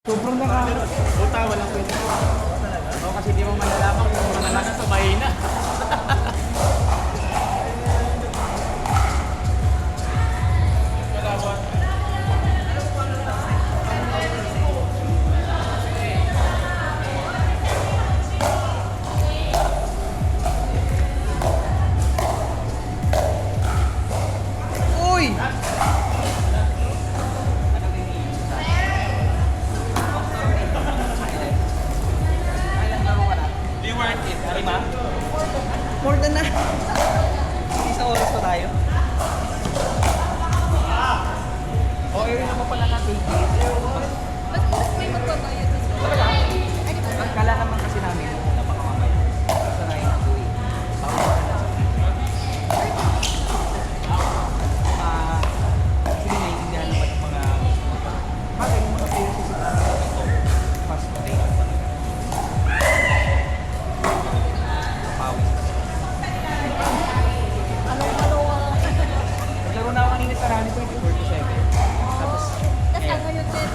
Sobrang nakaka... Puta, walang pwede. Oo, kasi di mo malalaman kung mga nasa sabay na. Uy! Di worth it. Lima? More than na. Isang oras pa tayo. O, yun naman pala na take it. Mas may magbabayad na sila. Talaga? Ay, di ba? Kala naman kasi namin na baka mamaya. Sa na yung tuwi. Sige, naiintindihan naman yung mga... Bakit yung mga players sa sila ito? Fast play na talaga. Pawis kasi. Naglaro na ako kanina sa rally 24-7. Tapos, Tapos ang ngayon din,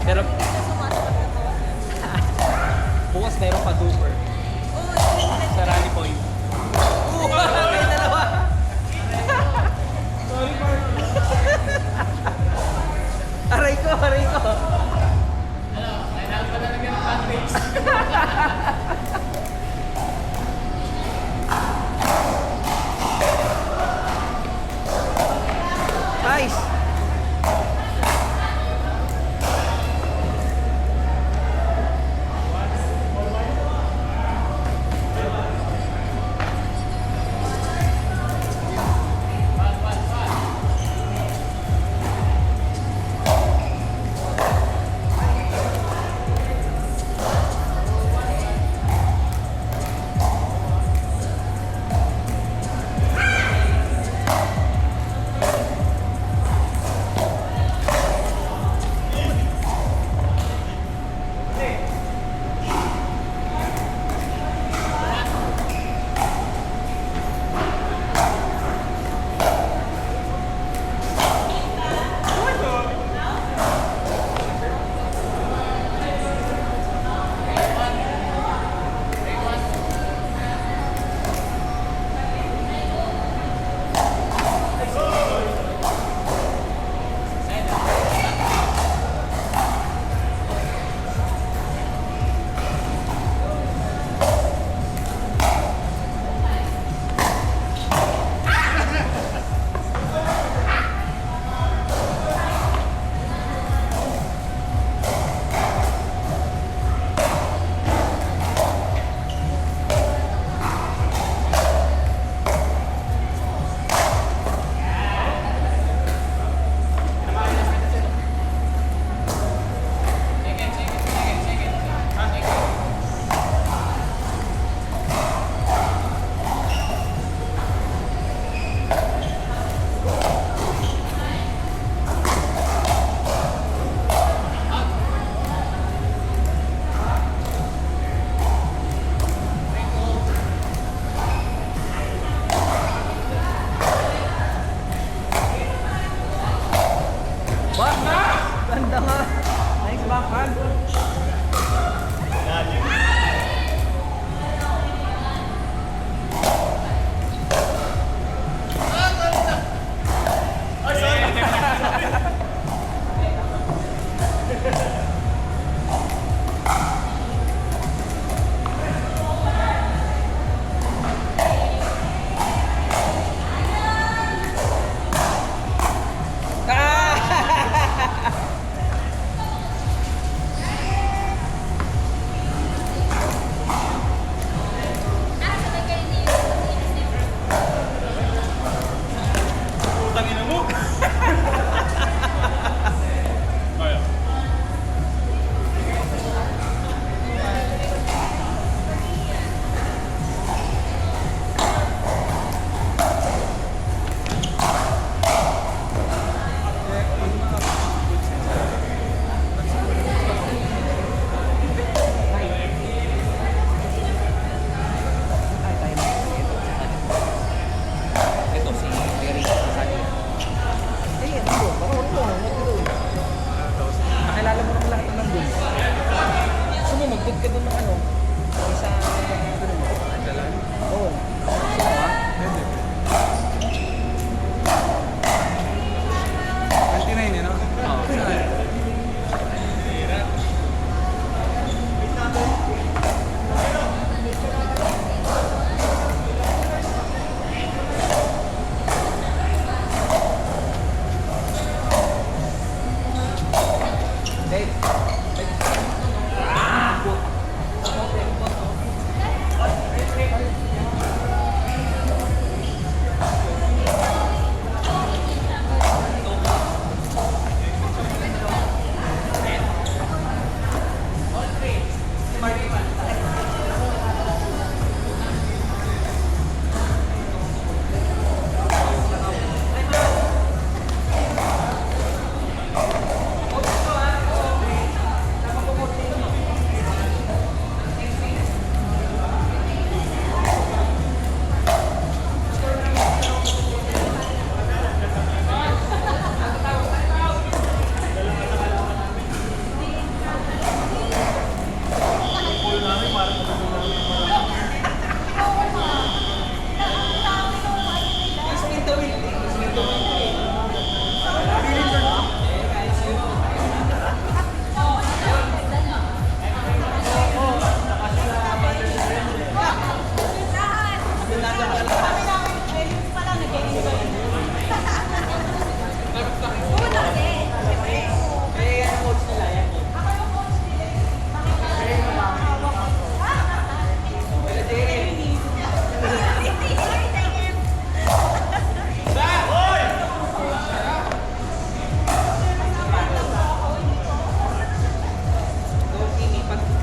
pero hindi ka sumasagot na to. bukas meron pa duper Oo, sa rally point. Kayo dalawa! Aray ko, aray ko! Kailangan pa talaga ng pancakes. Nice!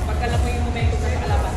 Pagkala mo yung momentum na nakalabas.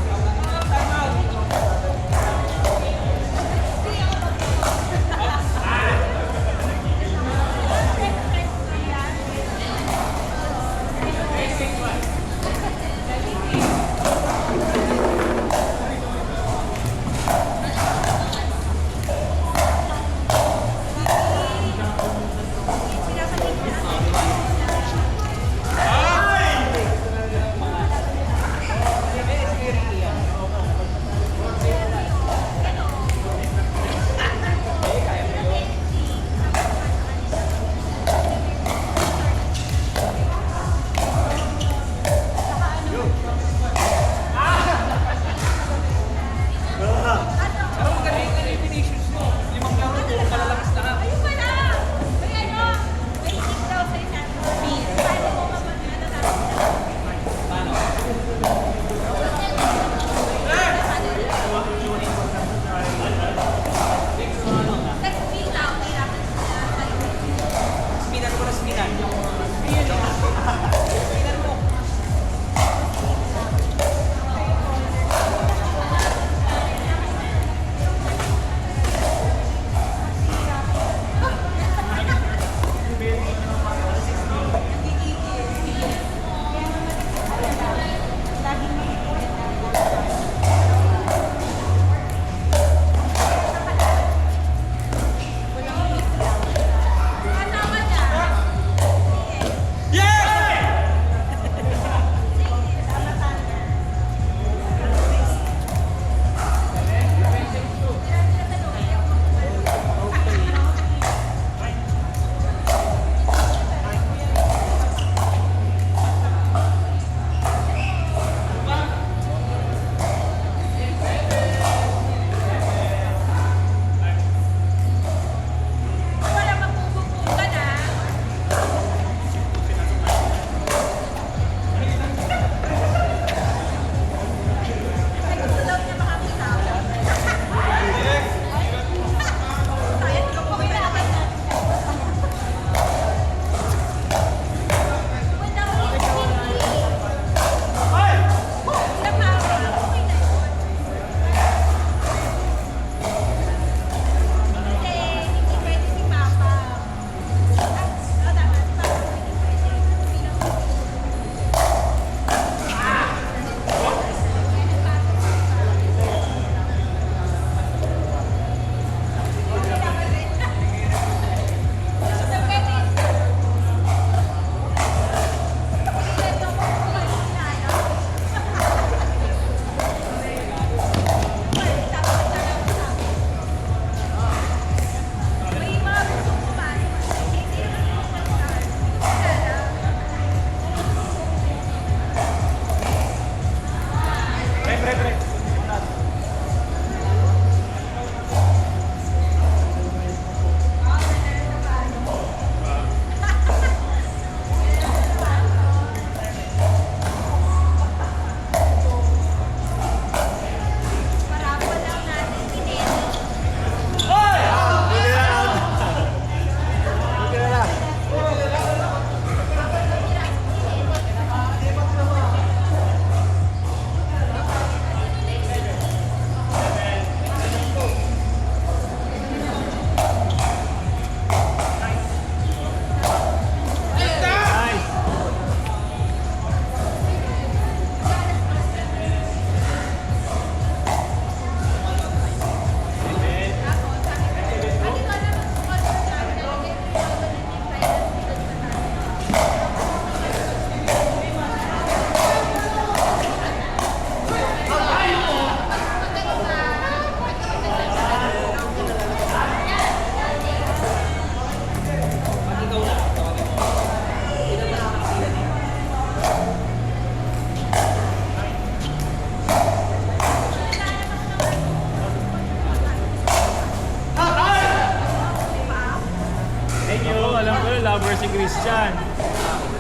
Christian.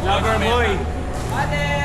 Lover boy. Ate!